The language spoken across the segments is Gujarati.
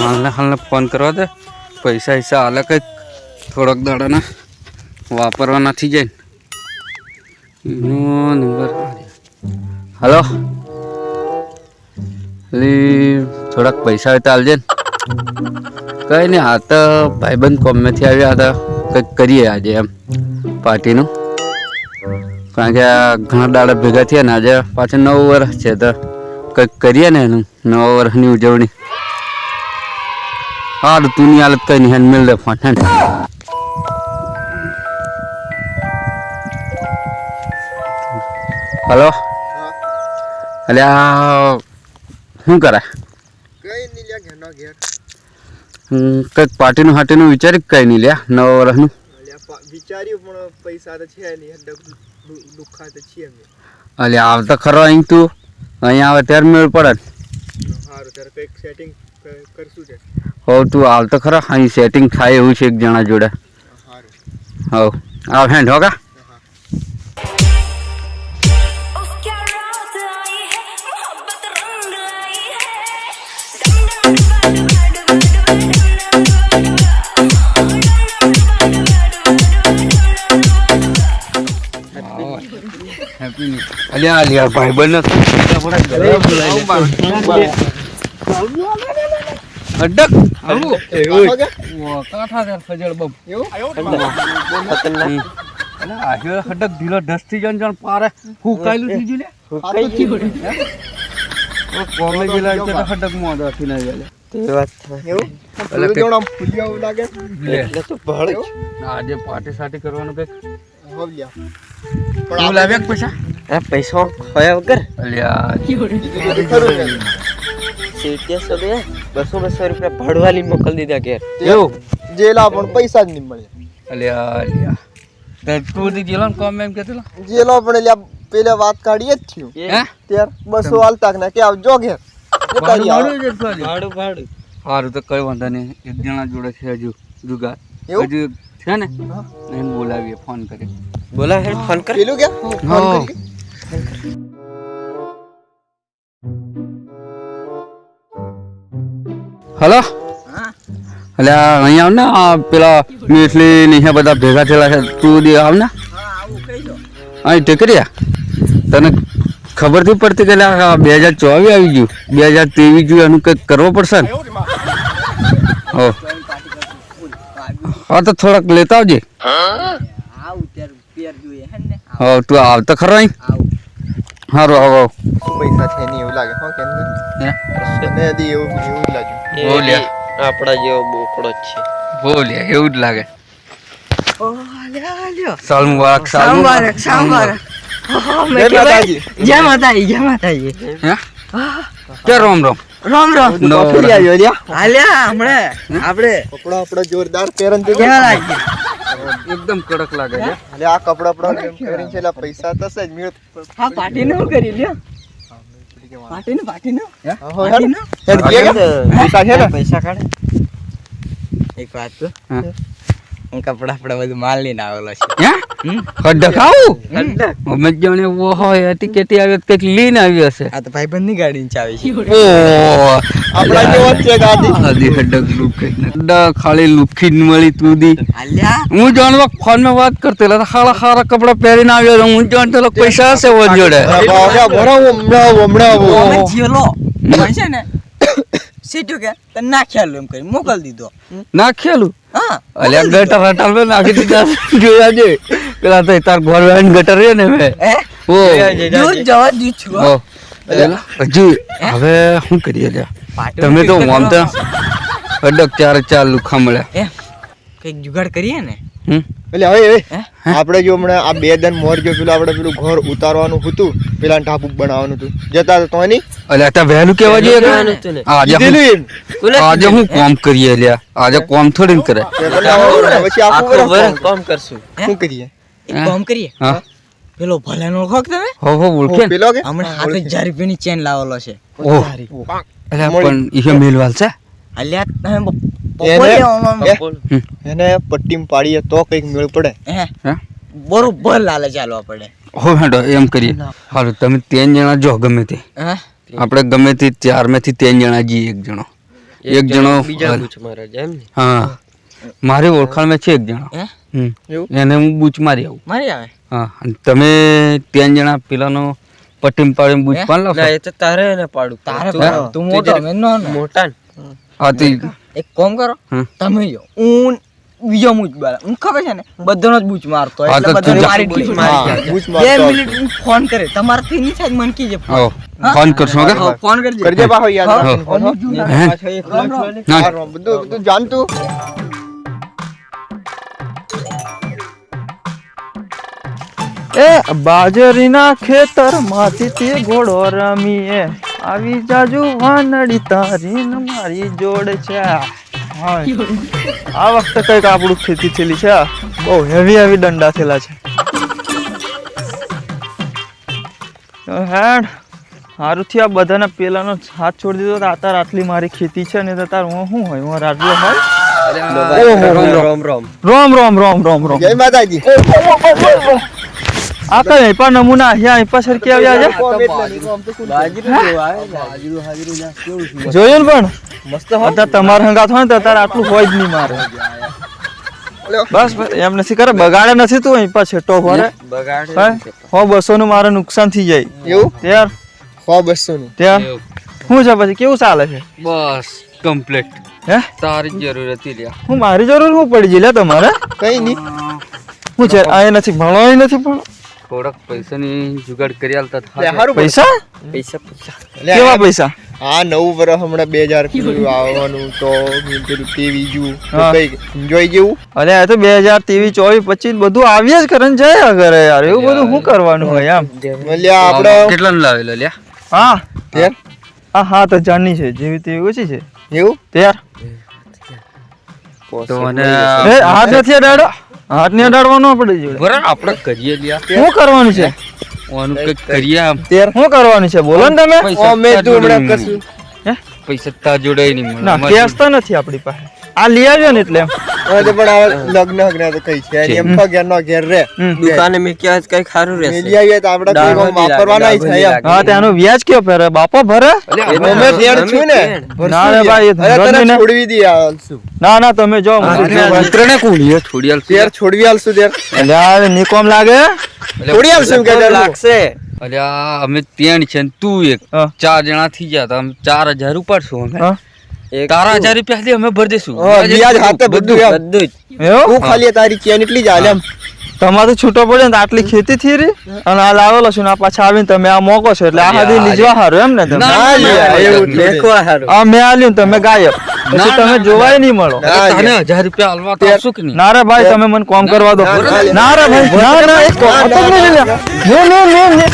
હાલને ફોન કરવા દે પૈસા હિસ્સા હાલે કંઈક થોડોક દાડાના વાપરવા નથી જાય એનો નંબર હલો થોડાક પૈસા હોય તો હાલજે ને કંઈ નહીં હા તો ભાઈબંધ કોમેથી આવ્યા હતા કંઈક કરીએ આજે એમ પાર્ટીનું કારણ કે આ ઘણા દાડા ભેગા થયા ને આજે પાછળ 9 વર્ષ છે તો કંઈક કરીએ ને એનું 9 વર્ષની ઉજવણી હારું તું ની હાલત કઈ નહીં મિલ દે ફોન હે હલો અલે શું કરે કંઈક પાર્ટીનું હાટીનું વિચારી કઈ નહીં લ્યા 9 વર્ષનું વિચાર્યું પણ પૈસા તો છે નહીં દુખા તો છે અલે આવતા ખરો અહીં તું અહીંયા આવે ત્યારે મેળ પડે સારું ત્યારે કંઈક સેટિંગ કરશું છે હો તું આવતો ખરા અહીં સેટિંગ થાય એવું છે એક જણા જોડે હો આવ હેન્ડ હોગા અલ્યા અલ્યા ભાઈ બન અડક આવું કાઠા કર ફજળ બમ અલે આયો હડક ઢીલો ઢસથી જણ પારે ફૂકાયેલું થઈ ગયું લે ફૂકાઈ ગયું ઓ કોમેડી લાગે તો હડક મોદો થી ના ગલે તે વાત એવું એટલે જોડમ ફુલિયા લાગે એટલે તો ભળ આજે પાર્ટી સાટી કરવાનું કઈક હોવ્યા પણ લાવ્યા પૈસા આ પૈસા ખોયા વગર અલ્યા સીટીએસ સદે 200 રૂપિયા ભડવાલી મોકલ દીધા ઘેર એવું જેલા પણ પૈસા જ નહીં મળે અલ્યા અલ્યા તે તું દી જેલો કોમ એમ કેતલા જેલો પણ લ્યા પેલા વાત કાઢીએ જ થયું હે ત્યાર 200 હાલતા કે કે આવજો ઘેર ભાડું સારું તો કઈ વાંધો નહીં એક જણા જોડે છે હજુ જુગાર હજુ છે ને એને બોલાવીએ ફોન કરી બોલા હે ફોન કર પેલું કે ફોન કરી હલો એટલે અહીંયા આવ ને પેલા મીઠલી ને બધા ભેગા થયેલા છે તું દી આવ ને અહીં ટેકરિયા તને ખબર નથી પડતી કે 2024 આવી ગયું 2023 જોયું એનું કંઈક કરવો પડશે ને હો હા તો થોડાક લેતા આવજે હો તું આવતો ખરો અહીં સારું આવો પૈસા છે નહીં એવું લાગે હો કેમ ને દી એવું લાગે બોલ્યા આપડા જેવો બોકડો જ છે બોલ્યા એવું જ લાગે ઓ લ્યો સાલ મુબારક જય માતાજી હે કે રોમ રોમ નો આલ્યા હમણે આપણે કપડા આપડા જોરદાર પહેરન તો કેવા લાગે એકદમ કડક લાગે છે એટલે આ કપડા આપડા પહેરીને છેલા પૈસા તસે જ મેળ હા પાર્ટી નું કરી લ્યો પાર્ટી નું પૈસા કાઢે એક વાત તો હું કપડા આપડા બધું માલ લઈને આવેલો છે હે ખડક આવું અમે જાણે વો હોય ટિકેટી આવે કંઈક લઈને આવ્યો હશે આ તો ભાઈબંધ ની ગાડી ચાવી છે ઓ આપડા જેવો જ છે ગાડી આદી ખડક લુખી ખાલી લુખી જ મળી તું દી આલ્યા હું જાણવા ફોન માં વાત કરતો એટલે હારા કપડા પહેરીને આવ્યો હું જાણતો પૈસા હશે વો જોડે અમે જીલો છે ને સીટું કે તને નાખ્યાલું એમ કરી મોકલ દીધો નાખેલું હા અલ્યા ગટર હટાલ મે નાખી દીધા જોયા છે પેલા તો તાર ઘર વેન ગટર રે ને મે ઓ દૂર જવા દી છું ઓ હજી હવે શું કરીએ લ્યા તમે તો આમ તો અડક ચાર લુખા મળ્યા એ કઈક જુગાડ કરીએ ને એટલે હવે આપણે જો હમણાં આ 2 દન મોર જો પેલું આપણે પેલું ઘર ઉતારવાનું હતું પેલા ટાપુ બનાવવાનું હતું જતા તો નહીં અલ્યા તા વહેલું કેવા જોઈએ આજે હું કામ કરીએ લ્યા આજે કામ થોડી કરે પછી આખું કામ કરશું શું કરીએ એક કામ કરીએ હા પેલો ભલાનો ઓળખો કે તમે હો ઓળખે પેલો કે હમણાં 7000 રૂપિયાની ચેન લાવેલો છે ઓહ અલ્યા પણ ઈ મેલવાલ છે અલ્યા એને પટ્ટીમ પાડીએ તો કઈક મેળ પડે બરોબર લાલે ચાલવા પડે હો હેડો એમ કરીએ હાલો તમે 3 જણા જો ગમે તે આપણે ગમે તે 4 માંથી 3 જણા જઈએ એક જણો એક જણો બીજા બૂચ મારે એમ ને હા મારી ઓળખાણમાં છે એક જણો હે? એવું? એને હું બૂચ મારી આવું મારી આવે હા અને તમે 3 જણા પેલાનો પટ્ટીમ પાડીને બૂચ પાડી ના લાવશો એ તો તારે ને પાડું તારે તું- પાડો. તું મોટો જરીક અમે નાનો. મોટા ને હા તો એક કામ કરો હમ. તમે જો હું બીજો બૂચ બાળા હું ખબર છે ને બધાનો જ બૂચ મારતો હોય, હા, એટલે તો તું બધાને જા. મારી જ લઈ. હા, બૂચ મારતો 2 હતો. મિનિટ હું ફોન કરે તમારાથી નહીં થાય મન કીજે આવો ફોન કરશો કે હા, ફોન કરજે કરજે પાછો યાદ હા. રાખીને ફોન, હો. હે? પાછો એક લાખ લો ને. ના હા, રોમ, બધું જાણતું એ બાજરીના ખેતર માંથી તે ઘોડો રમીએ આવી જાજુ વાનડી તારી ને મારી જોડ છે. હા, આ વખતે કઈક આપણું ખેતી થયેલી છે, બહુ હેવી હેવી દંડા થયેલા છે. તો હેડ સારું થયું આ બધાના પેલાનો હાથ છોડી દીધો તો આતાર આટલી મારી ખેતી છે ને તો તાર હું શું હોય હું રાજ્ય હોય. રોમ રોમ રોમ રોમ રોમ રોમ રોમ જય માતાજી આ કઈ પણ નમૂના અહીંયા અહીં પાછળ કે આવ્યા છે જોયું ને પણ મસ્ત અત્યારે તમારે હંગાત હોય ને તો અત્યારે આટલું હોય જ નહીં મારે બસ એમ નથી કરે બગાડે નથી તું અહીં પાછળ ટોપ ભરે બગાડે હો 200 નું મારે નુકસાન થઈ જાય એવું ત્યાર 100-200 નું ત્યાર શું છે પછી કેવું ચાલે છે બસ કમ્પ્લીટ હે તારી જ જરૂર હતી લ્યા હું મારી જરૂર શું પડી જઈ લે તમારે કઈ નહીં શું છે આ નથી ભણવા નથી પણ થોડાક પૈસાની જુગાડ કરી આલતા લે, થાય. હારું પૈસા પૈસા લે, કેવા પૈસા આ નવું વર્ષ હમણાં 2000 પેલું આવવાનું તો પેલું તેવી જુ હા. કઈ એન્જોય જેવું અરે આ તો 2023 24 25 બધું આવ્યા જ કરે ને જાય કરે યાર એવું બધું શું કરવાનું હોય આમ મળ્યા આપણે કેટલાનું લાવેલો લ્યા હા ત્યાર આ 7000 ની છે જેવી તેવી ઓછી છે એવું ત્યાર તો અને એ હાથ નથી અડાડો હાથ ને અડાડવાનો આપણે જોડે બરાબર આપણે કરીએ લ્યા શું કરવાનું છે ઓનું કંઈક કરીએ આમ ત્યાર શું કરવાનું છે બોલો ને તમે પૈસા અમે તાર તું જોડે હમણાં નહીં કશું હે? પૈસા તાર જોડે નહીં મળે. ના અમારી કેસ તો નથી આપણી પાસે આ લઈ આવ્યો ને એટલે એમ હવે તો પણ આ લગ્ન હગના તો કઈ છે એમ તો ઘેર નો ઘેર રે હમ. દુકાને મેં ક્યાં કઈ ખારું રહેશે મેલી આવીએ તો આપણે કોઈ કોમ વાપરવાના ય છે એમ. હા ત્યાંનું વ્યાજ કયો ભરે બાપો ભરે અમે ફેર છું ને ના રે ભાઈ એ અરે ધંધો તને નહીં ને. છોડવી દઈએ આલશું ના ના તમે જો મિત્રને કોણીએ છોડી આલશું. ફેર છોડવી આલશું ત્યાર એટલે નિકોમ લાગે છોડી આલશું કે તારું? લાગશે અલ્યા અમે ત્રણ છે ને તું એક હા. 4 જણા થઈ ગયા તો અમે 4000 ઉપાડશું અમે હા. એક તારા 1000 રૂપિયા ખાલી અમે ભરી દઈશું હા, વ્યાજ હાથે બધું એમ. બધું જ એવું તું ખાલી તારી ચેન એટલી જ હાલે એમ. તમારે તો છૂટો પડે ને તો આટલી ખેતી થી રહી અને આ લાવેલો છું ને આ પાછા આવીને તમે આ મોકો છો એટલે આ હાથી લીજવા હારું એમ ને તમે ના, ના લે, એવું થોડી. મેકવા હારું આ મેં આલ્યું ને તમે ગાયબ પછી ના, તમે ના, જોવાય નહીં મળો ના, તને 1000 રૂપિયા આલવા તો આપશું કે નહીં? ના રે ભાઈ તમે મને કોમ કરવા દો ના, ના રે ભાઈ ના ના એક કોમ તો નહીં લે નો નો નો નો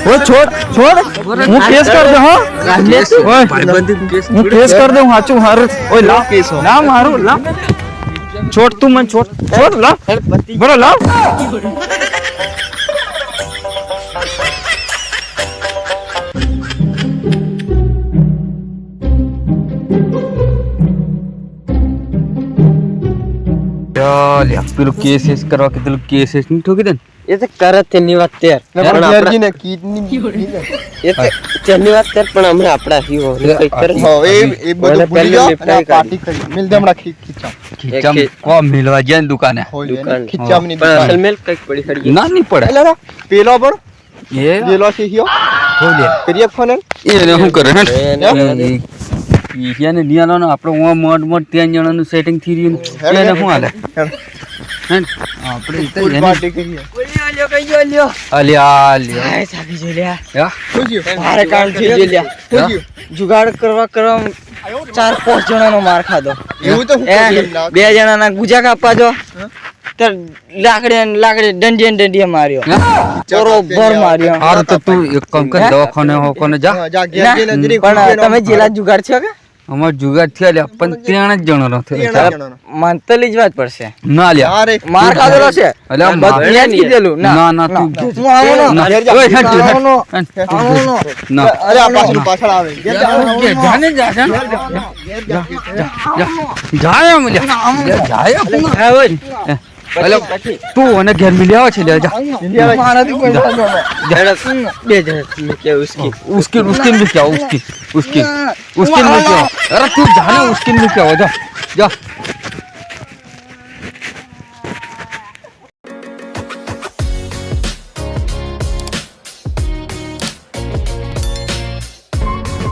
ઓ છોડ છોડ હું કેસ કર દઉં હો ઓય ભાઈબંધી કેસ હું કેસ કર દઉં સાચું હારું ઓય લા કેસ હો. ના મારું લા છોડ તું મને છોડ છોડ લા બરો લા ચાલ યાર, પેલું કેસ એસ કરવા કીધું કેસ એસ નહીં ઠોકી દે ને? એ તો કરત તેની વાત ત્યાર ના, પણ પણ આપણા- ઘેરજીને કીડની લીધે. એ તો તેની વાત ત્યાર પણ હમણાં આપણા હીરો કંઈક કરે હા, એ બધું મને ભૂલી પહેલા જાઓ નિપટાઈ અને આ પાર્ટી કરી. મિલ દે હમણાં ખીચામ. ખીચામ એક- કોમ મિલવા જાય ને દુકાને હોય એને દુકાન. ખીચામની પણ દુકાન. અસલ મેલ કંઈક પડી ખડી ના નહીં પડે એટલે રા, પેલો પણ એ પેલો છે હિયો. કરીએ ફોન એને. એને શું કરે હે? એને ઈયાને નિયાનો આપણે મોડ 3 જણાનું સેટિંગ થઈ રહ્યું ને એને શું હાલે હે ને? આપણે ઈ તો ફૂલ એને- પાર્ટી કરીએ. અલ્યા અલ્યા હાય થાકી જો લ્યા યા શું થયું? ભારે કામ થઈ ગયું લ્યા શું થયું? જુગાડ કરવા 4-5 જણાનો માર ખાધો એવું તો હું એ કેમ ના? 2 જણાના ગુજા કાપવા જો તો લાકડી દંડીએ માર્યો બરોબર માર્યો હારું તો તું એક કામ કર દવાખાને હોકોને જા હા, જા ઘેર ના, જઈને જરીક પણ ઊભી રહો. તમે જેલા જુગાડ છો કે અમાર જુગાડ થયા લ્યા પણ 3 જ જણો થયો તેણા જણાનો. મન તો લીજવા જ પડશે ના લ્યા અરે, માર ખાધેલો છે અલ્યા બધું યાદ કીધેલું ના ના તું હું આવવાનો ના. ઘેર જા. ઓય, હેડ તું, હેડ. આવવાનો હેડ. આવવાનો ના અરે આ પાછળ આવે ઘેર જા. જાને જા જા જા જા એમ લ્યા જાય હા ઓય અલે તું અને ઘેર મિલી આવે છે લે જા મારાથી કોઈ ના ગમે. બે જણ મેં કે ઉસકી ઉસ્किन भी क्या उस्किन भी क्या अरे तू जाना उस्किन भी क्या हो जा जा